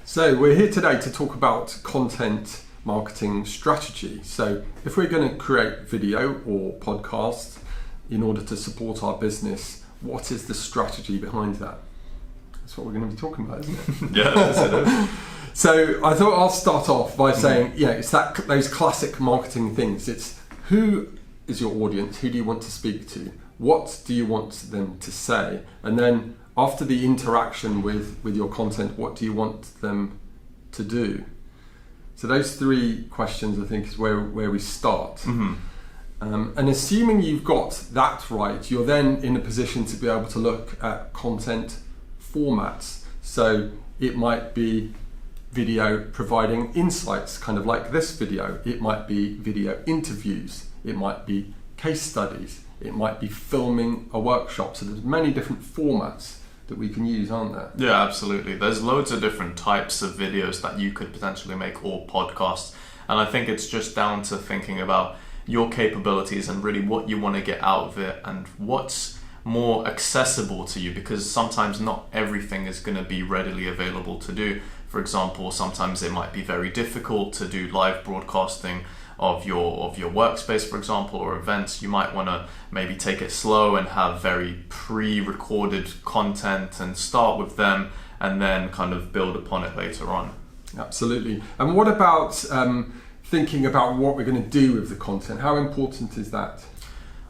So we're here today to talk about content marketing strategy. So if we're going to create video or podcasts in order to support our business, what is the strategy behind that? That's what we're going to be talking about, isn't it? Yeah, that's it. So I thought I'll start off by saying, it's those classic marketing things. It's who is your audience? Who do you want to speak to? What do you want them to say? And then after the interaction with your content, what do you want them to do? So those three questions, I think, is where we start. Mm-hmm. And assuming you've got that right, you're then in a position to be able to look at content formats. So it might be video providing insights, kind of like this video. It might be video interviews. It might be case studies. It might be filming a workshop. So there's many different formats that we can use, aren't there? Yeah, absolutely. There's loads of different types of videos that you could potentially make, or podcasts. And I think it's just down to thinking about your capabilities and really what you want to get out of it and what's more accessible to you, because sometimes not everything is going to be readily available to do. For example, sometimes it might be very difficult to do live broadcasting of your workspace, for example, or events. You might want to maybe take it slow and have very pre-recorded content and start with them and then kind of build upon it later on. Absolutely. And what about thinking about what we're going to do with the content? How important is that?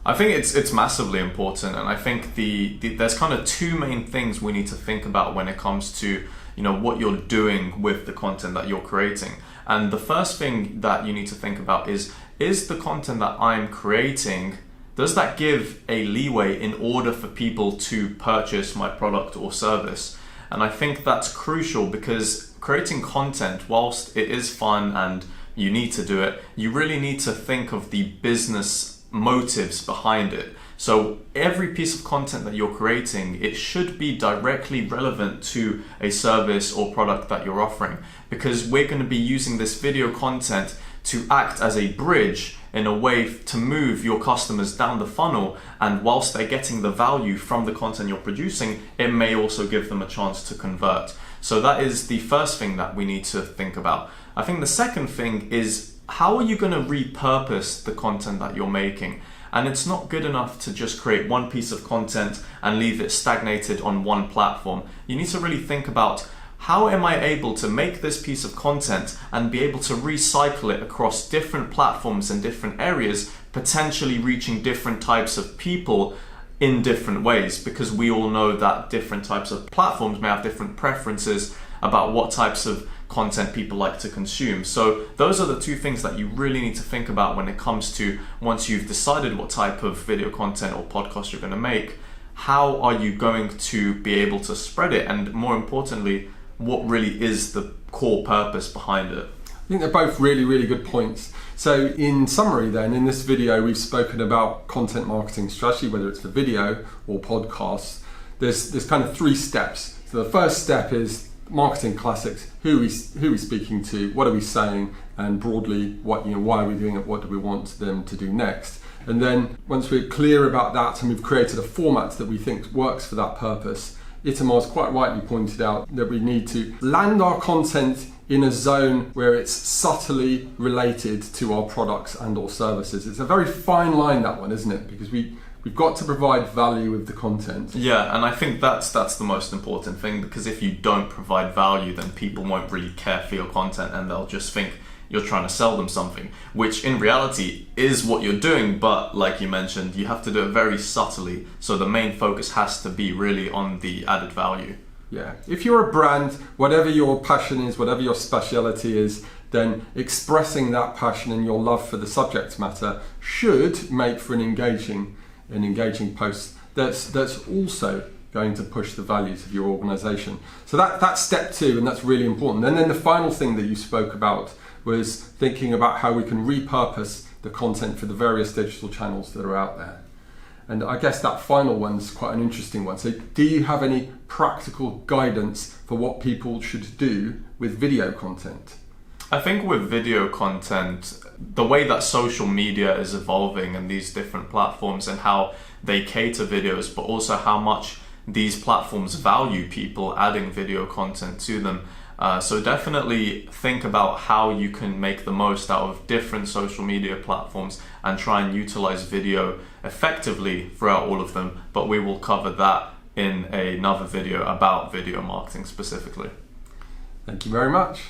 I think it's massively important, and I think there's kind of two main things we need to think about when it comes to what you're doing with the content that you're creating. And the first thing that you need to think about is the content that I'm creating, does that give a leeway in order for people to purchase my product or service? And I think that's crucial, because creating content, whilst it is fun and you need to do it, you really need to think of the business motives behind it. So every piece of content that you're creating, it should be directly relevant to a service or product that you're offering, because we're going to be using this video content to act as a bridge in a way to move your customers down the funnel. And whilst they're getting the value from the content you're producing, it may also give them a chance to convert. So that is the first thing that we need to think about. I think the second thing is, how are you going to repurpose the content that you're making? And it's not good enough to just create one piece of content and leave it stagnated on one platform. You need to really think about, how am I able to make this piece of content and be able to recycle it across different platforms and different areas, potentially reaching different types of people in different ways, because we all know that different types of platforms may have different preferences about what types of content people like to consume. So those are the two things that you really need to think about when it comes to, once you've decided what type of video content or podcast you're going to make, how are you going to be able to spread it? And more importantly, what really is the core purpose behind it? I think they're both really, really good points. So in summary then, in this video, we've spoken about content marketing strategy, whether it's for video or podcasts. There's kind of three steps. So the first step is marketing classics. Who are we speaking to? What are we saying? And broadly, why are we doing it? What do we want them to do next? And then once we're clear about that and we've created a format that we think works for that purpose, Itamar's quite rightly pointed out that we need to land our content in a zone where it's subtly related to our products and or services. It's a very fine line, that one, isn't it? Because we've got to provide value with the content. Yeah, and I think that's the most important thing, because if you don't provide value, then people won't really care for your content and they'll just think you're trying to sell them something, which in reality is what you're doing. But like you mentioned, you have to do it very subtly. So the main focus has to be really on the added value. Yeah, if you're a brand, whatever your passion is, whatever your speciality is, then expressing that passion and your love for the subject matter should make for an engaging post that's also going to push the values of your organization. So that's step two, and that's really important. And then the final thing that you spoke about was thinking about how we can repurpose the content for the various digital channels that are out there. And I guess that final one's quite an interesting one. So do you have any practical guidance for what people should do with video content? I think with video content, the way that social media is evolving and these different platforms and how they cater videos, but also how much these platforms value people adding video content to them, So definitely think about how you can make the most out of different social media platforms and try and utilize video effectively throughout all of them. But we will cover that in another video about video marketing specifically. Thank you very much.